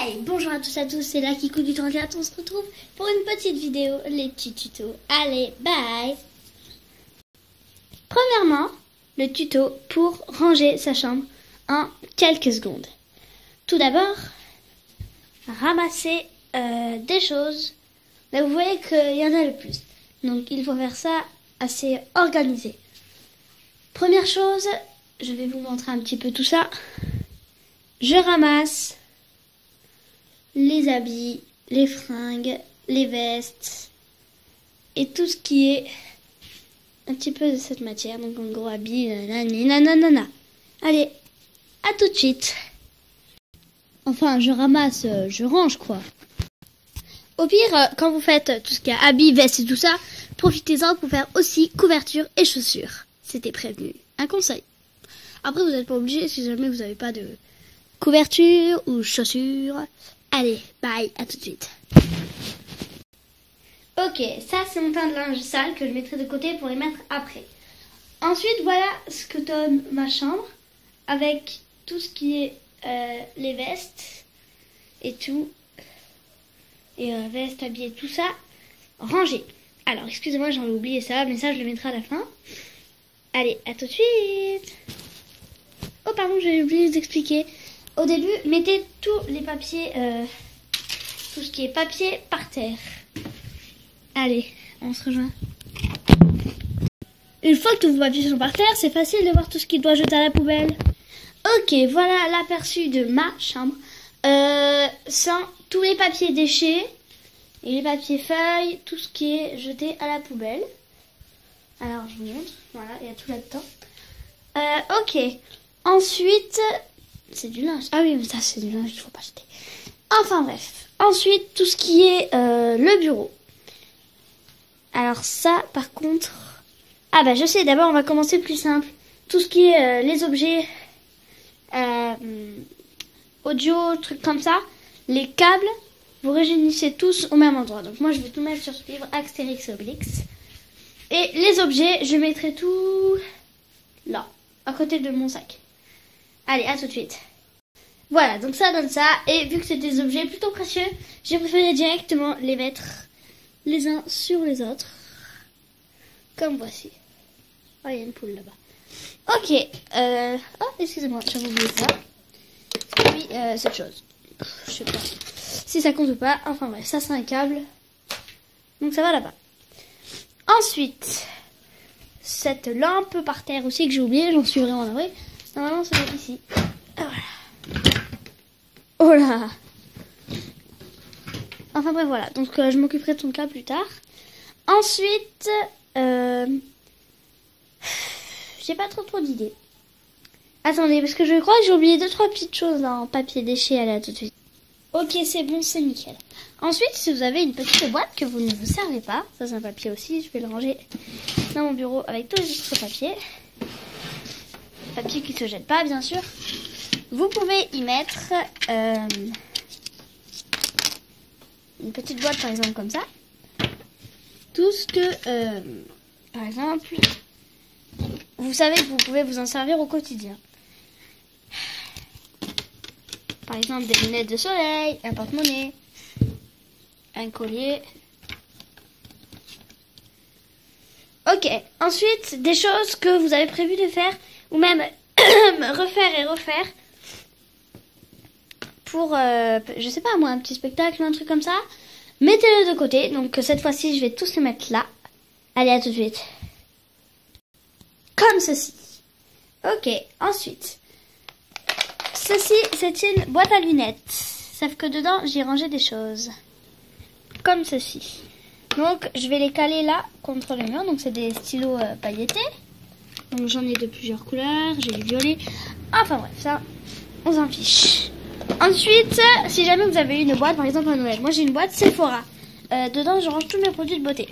Hey, bonjour à tous, c'est la Kikou du 34, on se retrouve pour une petite vidéo, les petits tutos. Allez, bye. Premièrement, le tuto pour ranger sa chambre en quelques secondes. Tout d'abord, ramasser des choses. Là, vous voyez qu'il y en a le plus. Donc, il faut faire ça assez organisé. Première chose, je vais vous montrer un petit peu tout ça. Je ramasse les habits, les fringues, les vestes et tout ce qui est un petit peu de cette matière. Donc en gros habits, nanana. Allez, à tout de suite. Enfin, je ramasse, je range quoi. Au pire, quand vous faites tout ce qui est habits, vestes et tout ça, profitez-en pour faire aussi couverture et chaussures. C'était prévenu. Un conseil. Après, vous n'êtes pas obligé si jamais vous n'avez pas de couverture ou chaussures. Allez, bye, à tout de suite. Ok, ça c'est mon tas de linge sale que je mettrai de côté pour les mettre après. Ensuite, voilà ce que donne ma chambre avec tout ce qui est les vestes et tout. Et vestes, habillés, tout ça, rangé. Alors, excusez-moi, j'en ai oublié ça, mais ça je le mettrai à la fin. Allez, à tout de suite. Oh pardon, j'ai oublié d'expliquer. Au début, mettez tous les papiers, tout ce qui est papier par terre. Allez, on se rejoint. Une fois que tous vos papiers sont par terre, c'est facile de voir tout ce qui doit jeter à la poubelle. Ok, voilà l'aperçu de ma chambre. Sans tous les papiers déchets et les papiers feuilles, tout ce qui est jeté à la poubelle. Alors, je vous montre. Voilà, il y a tout là-dedans. Ok. Ensuite... c'est du linge. Ah oui, mais ça, c'est du linge, il faut pas jeter. Enfin bref. Ensuite, tout ce qui est le bureau. Alors ça, par contre... ah bah je sais, d'abord, on va commencer plus simple. Tout ce qui est les objets audio, trucs comme ça. Les câbles, vous réunissez tous au même endroit. Donc moi, je vais tout mettre sur ce livre, Astérix et Obélix. Et les objets, je mettrai tout là, à côté de mon sac. Allez, à tout de suite. Voilà, donc ça donne ça. Et vu que c'est des objets plutôt précieux, j'ai préféré directement les mettre les uns sur les autres. Comme voici. Oh, il y a une poule là-bas. Ok. Oh, excusez-moi, j'avais oublié ça. Et puis, cette chose. Je sais pas si ça compte ou pas. Enfin bref, ça c'est un câble. Donc ça va là-bas. Ensuite, cette lampe par terre aussi que j'ai oublié. J'en suis vraiment navrée. Normalement, ça va être ici. Voilà. Oh là. Enfin bref, voilà. Donc, je m'occuperai de ton cas plus tard. Ensuite, j'ai pas trop d'idées. Attendez, parce que je crois que j'ai oublié 2-3 petites choses en papier déchet. Allez, à tout de suite. Ok, c'est bon, c'est nickel. Ensuite, si vous avez une petite boîte que vous ne vous servez pas, ça c'est un papier aussi, je vais le ranger dans mon bureau avec tous les autres papiers. Papier qui se jette pas, bien sûr. Vous pouvez y mettre une petite boîte, par exemple, comme ça. Tout ce que, par exemple, vous savez que vous pouvez vous en servir au quotidien. Par exemple, des lunettes de soleil, un porte-monnaie, un collier. Ok, ensuite, des choses que vous avez prévu de faire, ou même refaire et refaire pour, je sais pas moi, un petit spectacle ou un truc comme ça. Mettez-le de côté. Donc cette fois-ci, je vais tous les mettre là. Allez, à tout de suite. Comme ceci. Ok, ensuite. Ceci, c'est une boîte à lunettes. Sauf que dedans, j'ai rangé des choses. Comme ceci. Donc, je vais les caler là, contre le mur. Donc, c'est des stylos pailletés. Donc j'en ai de plusieurs couleurs, j'ai du violet. Enfin bref, ça, on s'en fiche. Ensuite, si jamais vous avez une boîte, par exemple à Noël, moi j'ai une boîte Sephora. Dedans, je range tous mes produits de beauté.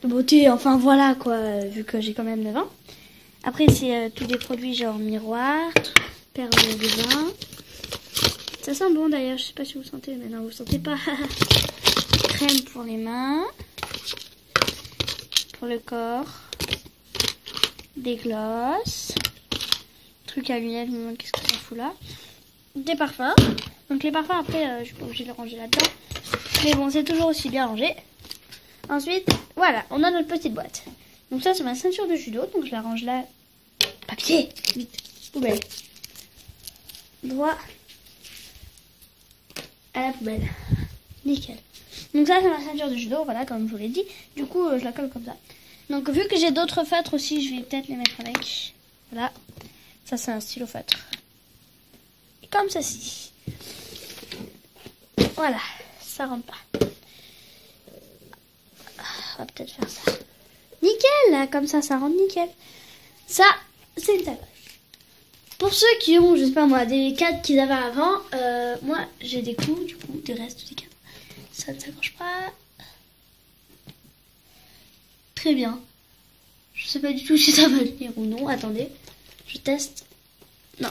De beauté, enfin voilà quoi, vu que j'ai quand même 9 ans. Après, c'est tous des produits genre miroir, perles de bain. Ça sent bon d'ailleurs, je sais pas si vous sentez, mais non, vous sentez pas. Crème pour les mains, pour le corps. Des glosses, trucs à lunettes, qu'est-ce que ça fout là, des parfums, Donc les parfums après, je suis pas obligée de les ranger là-dedans. Mais bon, c'est toujours aussi bien rangé. Ensuite, voilà, on a notre petite boîte. Donc ça, c'est ma ceinture de judo. Donc je la range là. Papier, vite, poubelle. Droit à la poubelle. Nickel. Donc ça, c'est ma ceinture de judo, voilà, comme je vous l'ai dit. Du coup, je la colle comme ça. Donc vu que j'ai d'autres feutres aussi, je vais peut-être les mettre avec. Voilà. Ça, c'est un stylo feutre. Et comme ceci. Voilà, ça rentre pas. On va peut-être faire ça. Nickel, là, comme ça rentre nickel. Ça, c'est une sacoche. Pour ceux qui ont, je sais pas moi, des cadres qu'ils avaient avant, moi, j'ai des coups, du coup, des restes des cadres. Ça ne s'accroche pas. Très bien. Je sais pas du tout si ça va tenir ou non. Attendez, je teste. Non,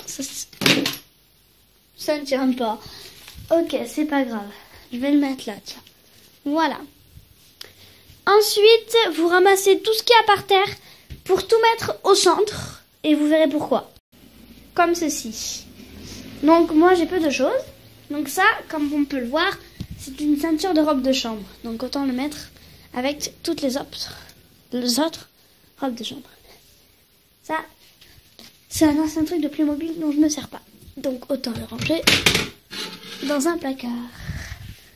ça ne tient pas. Ok, c'est pas grave. Je vais le mettre là, tiens. Voilà. Ensuite, vous ramassez tout ce qu'il y a par terre pour tout mettre au centre. Et vous verrez pourquoi. Comme ceci. Donc, moi, j'ai peu de choses. Donc ça, comme on peut le voir, c'est une ceinture de robe de chambre. Donc, autant le mettre avec toutes les autres robes de chambre. Ça, c'est un ancien truc de Playmobil dont je ne sers pas. Donc, autant le ranger dans un placard.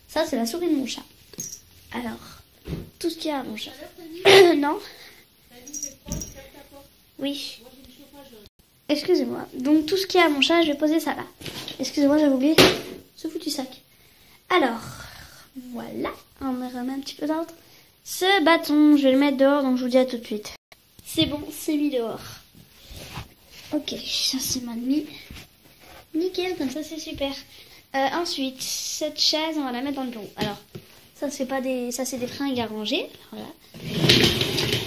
Ça, c'est la souris de mon chat. Alors, tout ce qu'il y a à mon chat. Non. Oui. Excusez-moi. Donc, tout ce qu'il y a à mon chat, je vais poser ça là. Excusez-moi, j'avais oublié ce foutu sac. Alors, voilà. On me remet un petit peu d'ordre. Ce bâton, je vais le mettre dehors, donc je vous dis à tout de suite. C'est bon, c'est mis dehors. Ok, ça c'est mal mis. Nickel, comme ça c'est super. Ensuite, cette chaise, on va la mettre dans le bureau. Alors, ça c'est des fringues à ranger. Voilà.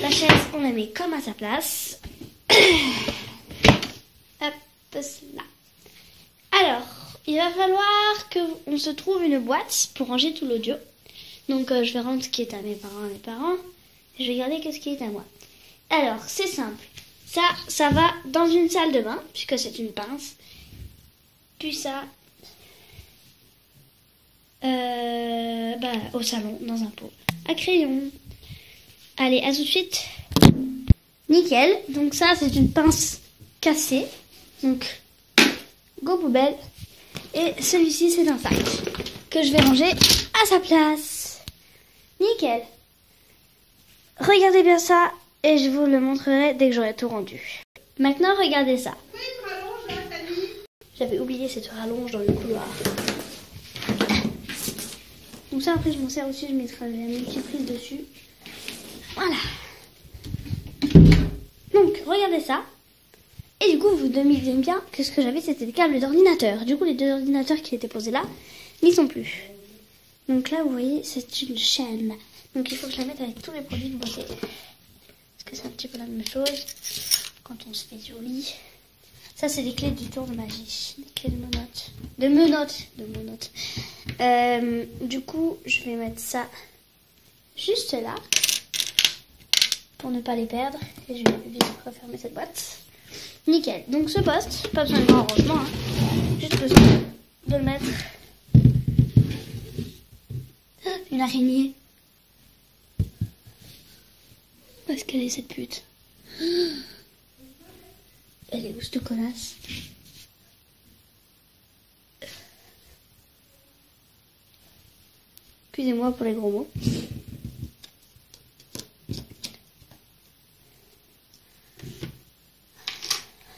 La chaise, on la met comme à sa place. Hop, là. Alors, il va falloir qu'on se trouve une boîte pour ranger tout l'audio. Donc, je vais rendre ce qui est à mes parents. Et je vais garder ce qui est à moi. Alors, c'est simple. Ça va dans une salle de bain, puisque c'est une pince. Puis ça, au salon, dans un pot à crayon. Allez, à tout de suite. Nickel. Donc ça, c'est une pince cassée. Donc, go poubelle. Et celui-ci, c'est un sac que je vais ranger à sa place. Nickel. Regardez bien ça et je vous le montrerai dès que j'aurai tout rendu. Maintenant, regardez ça. J'avais oublié cette rallonge dans le couloir. Donc ça, après, je m'en sers aussi. Je mettrai la multiprise dessus. Voilà. Donc, regardez ça. Et du coup, vous devinez bien que ce que j'avais, c'était des câbles d'ordinateur. Du coup, les deux ordinateurs qui étaient posés là, n'y sont plus. Donc là, vous voyez, c'est une chaîne. Donc il faut que je la mette avec tous les produits de beauté. Parce que c'est un petit peu la même chose quand on se fait joli. Ça, c'est les clés du tour de magie. Les clés de menottes. Du coup, je vais mettre ça juste là. Pour ne pas les perdre. Et je vais vite refermer cette boîte. Nickel. Donc ce poste, pas besoin de grand rangement. Hein. Juste besoin de le mettre. Une araignée. Parce qu'elle est cette pute. Elle est où cette connasse? Excusez-moi pour les gros mots.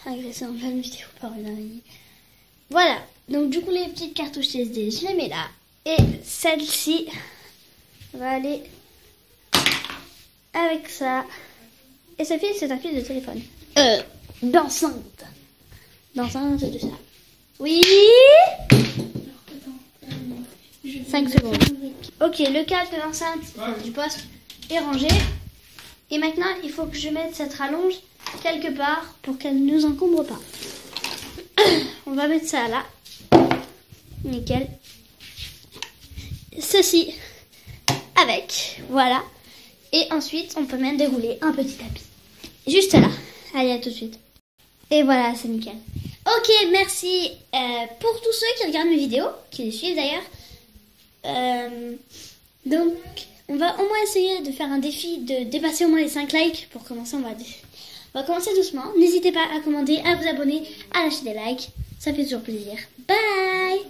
Agressé en pleine vidéo par une araignée. Voilà. Donc du coup les petites cartouches SD, je les mets là. Et celle-ci va aller avec ça. Et ce fil, c'est un fil de téléphone. D'enceinte. D'enceinte de ça. Oui. 5 secondes. Ok, le câble de l'enceinte du poste est rangé. Et maintenant, il faut que je mette cette rallonge quelque part pour qu'elle ne nous encombre pas. On va mettre ça là. Nickel. Ceci avec. Voilà. Et ensuite, on peut même dérouler un petit tapis. Juste là. Allez, à tout de suite. Et voilà, c'est nickel. Ok, merci pour tous ceux qui regardent mes vidéos, qui les suivent d'ailleurs. Donc, on va au moins essayer de faire un défi de dépasser au moins les 5 likes. Pour commencer, on va commencer doucement. N'hésitez pas à commenter, à vous abonner, à lâcher des likes. Ça fait toujours plaisir. Bye!